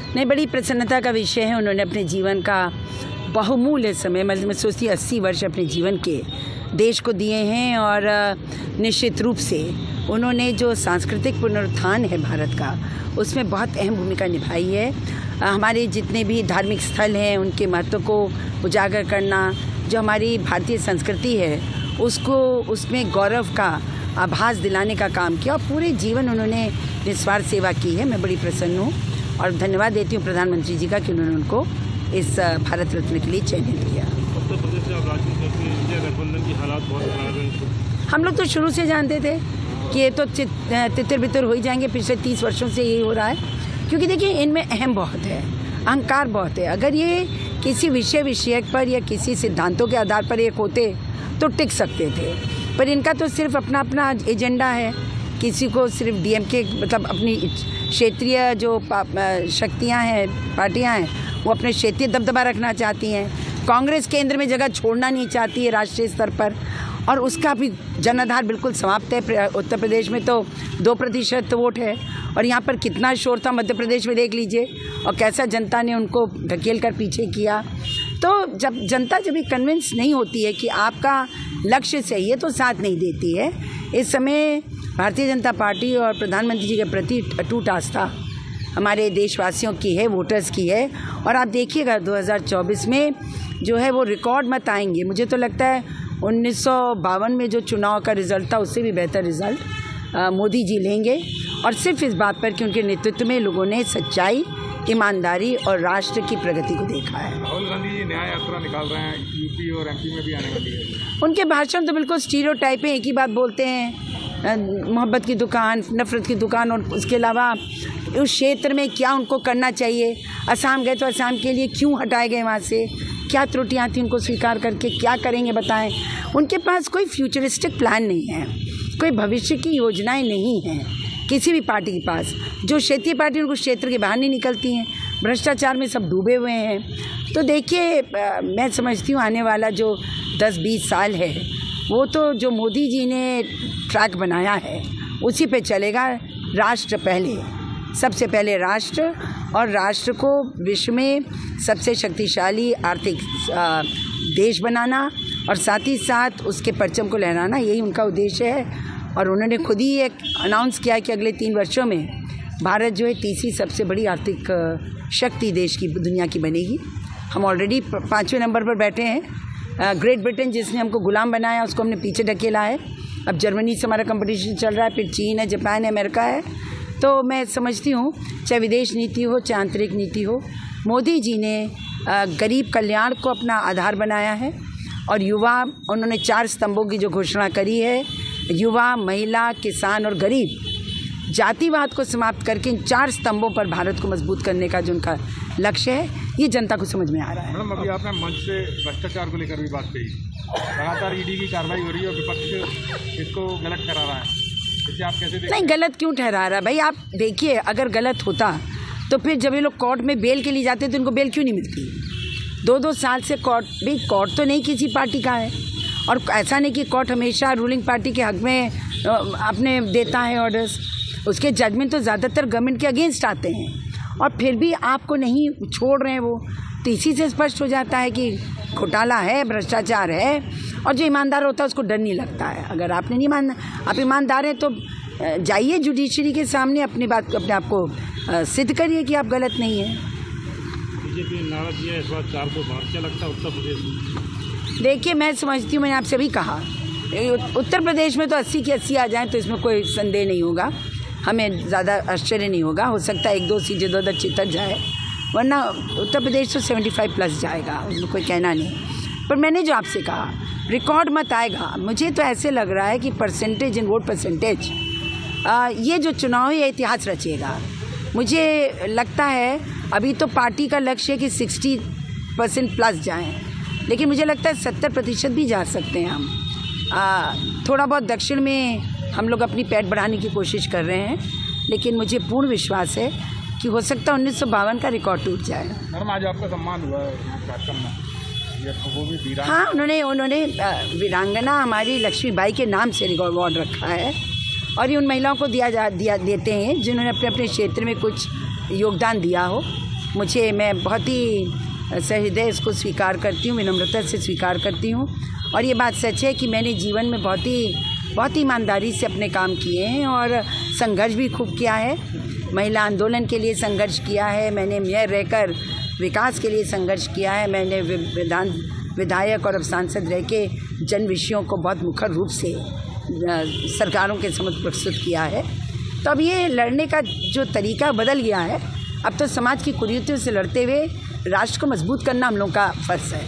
नहीं, बड़ी प्रसन्नता का विषय है। उन्होंने अपने जीवन का बहुमूल्य समय, मतलब मैं सोचती 80 वर्ष अपने जीवन के देश को दिए हैं और निश्चित रूप से उन्होंने जो सांस्कृतिक पुनरुत्थान है भारत का, उसमें बहुत अहम भूमिका निभाई है। हमारे जितने भी धार्मिक स्थल हैं उनके महत्व को उजागर करना, जो हमारी भारतीय संस्कृति है उसको, उसमें गौरव का आभास दिलाने का काम किया और पूरे जीवन उन्होंने निस्वार्थ सेवा की है। मैं बड़ी प्रसन्न हूँ और धन्यवाद देती हूँ प्रधानमंत्री जी का कि उन्होंने उनको इस भारत रत्न के लिए चयनित किया। उत्तर प्रदेश से आप राजनीति करते हैं, इंडिया गठबंधन की हालात बहुत खराब हैं। हम लोग तो शुरू से जानते थे कि ये तो तितर बितर हो ही जाएंगे। पिछले 30 वर्षों से यही हो रहा है, क्योंकि देखिए इनमें अहम बहुत है, अहंकार बहुत है। अगर ये किसी विषयक पर या किसी सिद्धांतों के आधार पर एक होते तो टिक सकते थे, पर इनका तो सिर्फ अपना अपना एजेंडा है। किसी को सिर्फ डीएमके, मतलब अपनी क्षेत्रीय जो शक्तियाँ हैं, पार्टियाँ हैं, वो अपने क्षेत्रीय दबदबा रखना चाहती हैं। कांग्रेस केंद्र में जगह छोड़ना नहीं चाहती है राष्ट्रीय स्तर पर, और उसका भी जनाधार बिल्कुल समाप्त है। उत्तर प्रदेश में तो 2% वोट है और यहाँ पर कितना शोर था मध्य प्रदेश में, देख लीजिए, और कैसा जनता ने उनको ढकेल कर पीछे किया। तो जब जनता भी कन्विंस नहीं होती है कि आपका लक्ष्य सही है तो साथ नहीं देती है। इस समय भारतीय जनता पार्टी और प्रधानमंत्री जी के प्रति अटूट आस्था हमारे देशवासियों की है, वोटर्स की है। और आप देखिएगा 2024 में जो है वो रिकॉर्ड मत आएंगे। मुझे तो लगता है 1952 में जो चुनाव का रिज़ल्ट था उससे भी बेहतर रिज़ल्ट मोदी जी लेंगे, और सिर्फ इस बात पर कि उनके नेतृत्व में लोगों ने सच्चाई, ईमानदारी और राष्ट्र की प्रगति को देखा है। राहुल गांधी जी न्याय यात्रा निकाल रहे हैं, यूपी और एमपी में भी आने वाली है। उनके भाषण तो बिल्कुल स्टीरियोटाइप है, एक ही बात बोलते हैं, मोहब्बत की दुकान, नफ़रत की दुकान, और उसके अलावा उस क्षेत्र में क्या उनको करना चाहिए। असम गए तो असम के लिए क्यों हटाए गए वहाँ से, क्या त्रुटियाँ थी, उनको स्वीकार करके क्या करेंगे बताएं। उनके पास कोई फ्यूचरिस्टिक प्लान नहीं है, कोई भविष्य की योजनाएं नहीं हैं किसी भी पार्टी के पास। जो क्षेत्रीय पार्टी उनको क्षेत्र के बाहर नहीं निकलती हैं, भ्रष्टाचार में सब डूबे हुए हैं। तो देखिए, मैं समझती हूँ आने वाला जो 10-20 साल है वो तो जो मोदी जी ने ट्रैक बनाया है उसी पे चलेगा। राष्ट्र पहले, सबसे पहले राष्ट्र, और राष्ट्र को विश्व में सबसे शक्तिशाली आर्थिक देश बनाना और साथ ही साथ उसके परचम को लहराना, यही उनका उद्देश्य है। और उन्होंने खुद ही एक अनाउंस किया है कि अगले 3 वर्षों में भारत जो है तीसरी सबसे बड़ी आर्थिक शक्ति देश की, दुनिया की बनेगी। हम ऑलरेडी 5वें नंबर पर बैठे हैं। ग्रेट ब्रिटेन जिसने हमको गुलाम बनाया उसको हमने पीछे ढकेला है। अब जर्मनी से हमारा कंपटीशन चल रहा है, फिर चीन है, जापान है, अमेरिका है। तो मैं समझती हूँ चाहे विदेश नीति हो, चाहे आंतरिक नीति हो, मोदी जी ने गरीब कल्याण को अपना आधार बनाया है। और युवा, उन्होंने 4 स्तंभों की जो घोषणा करी है, युवा, महिला, किसान और गरीब, जातिवाद को समाप्त करके इन 4 स्तंभों पर भारत को मजबूत करने का जो उनका लक्ष्य है, ये जनता को समझ में आ रहा है। मैडम, अभी आपने मंच से भ्रष्टाचार को लेकर भी बात कही। लगातार ईडी की कार्रवाई हो रही है और विपक्ष इसको गलत ठहरा रहा है, इसे आप कैसे देखते हैं? नहीं, गलत क्यों ठहरा रहा है भाई? आप देखिए, अगर गलत होता तो फिर जब ये लोग कोर्ट में बेल के लिए जाते तो इनको बेल क्यों नहीं मिलती? 2-2 साल से कोर्ट तो नहीं किसी पार्टी का है, और ऐसा नहीं कि कोर्ट हमेशा रूलिंग पार्टी के हक में अपने देता है ऑर्डर्स। उसके जजमेंट तो ज़्यादातर गवर्नमेंट के अगेंस्ट आते हैं, और फिर भी आपको नहीं छोड़ रहे हैं वो। तो इसी से स्पष्ट हो जाता है कि घोटाला है, भ्रष्टाचार है, और जो ईमानदार होता है उसको डर नहीं लगता है। अगर आपने नहीं मानना, आप ईमानदार हैं तो जाइए जुडिशरी के सामने, अपनी बात, अपने आप को सिद्ध करिए कि आप गलत नहीं हैं। बीजेपी ने नारा दिया है इस बार 4 को बाहर, क्या लगता है उत्तर प्रदेश में? देखिए, मैं समझती हूँ, मैंने आपसे भी कहा, उत्तर प्रदेश में तो 80 की 80 आ जाएँ तो इसमें कोई संदेह नहीं होगा, हमें ज़्यादा आश्चर्य नहीं होगा। हो सकता है 1-2 सीटें इधर चितर जाए, वरना उत्तर प्रदेश तो 75+ जाएगा, उसमें कोई कहना नहीं। पर मैंने जो आपसे कहा, रिकॉर्ड मत आएगा। मुझे तो ऐसे लग रहा है कि परसेंटेज इन वोट परसेंटेज, ये जो चुनाव है ये इतिहास रचेगा। मुझे लगता है अभी तो पार्टी का लक्ष्य है कि 60% जाएँ, लेकिन मुझे लगता है 70% भी जा सकते हैं हम। थोड़ा बहुत दक्षिण में हम लोग अपनी पैठ बढ़ाने की कोशिश कर रहे हैं, लेकिन मुझे पूर्ण विश्वास है कि हो सकता है 1952 का रिकॉर्ड टूट जाए। मैडम, आज आपका सम्मान हुआ है कार्यक्रम में, वो भी वीरांगना। हाँ, उन्होंने वीरांगना हमारी लक्ष्मीबाई के नाम से अवार्ड रखा है, और ये उन महिलाओं को देते हैं जिन्होंने अपने अपने क्षेत्र में कुछ योगदान दिया हो। मुझे मैं बहुत ही सहृदय इसको स्वीकार करती हूँ, विनम्रता से स्वीकार करती हूँ। और ये बात सच है कि मैंने जीवन में बहुत ही ईमानदारी से अपने काम किए हैं और संघर्ष भी खूब किया है। महिला आंदोलन के लिए संघर्ष किया है, मैंने मेयर रहकर विकास के लिए संघर्ष किया है, मैंने विधायक और अब सांसद रह के जन विषयों को बहुत मुखर रूप से सरकारों के समक्ष प्रस्तुत किया है। तो अब ये लड़ने का जो तरीका बदल गया है। अब तो समाज की कुरीतियों से लड़ते हुए राष्ट्र को मजबूत करना हम लोगों का फर्ज है।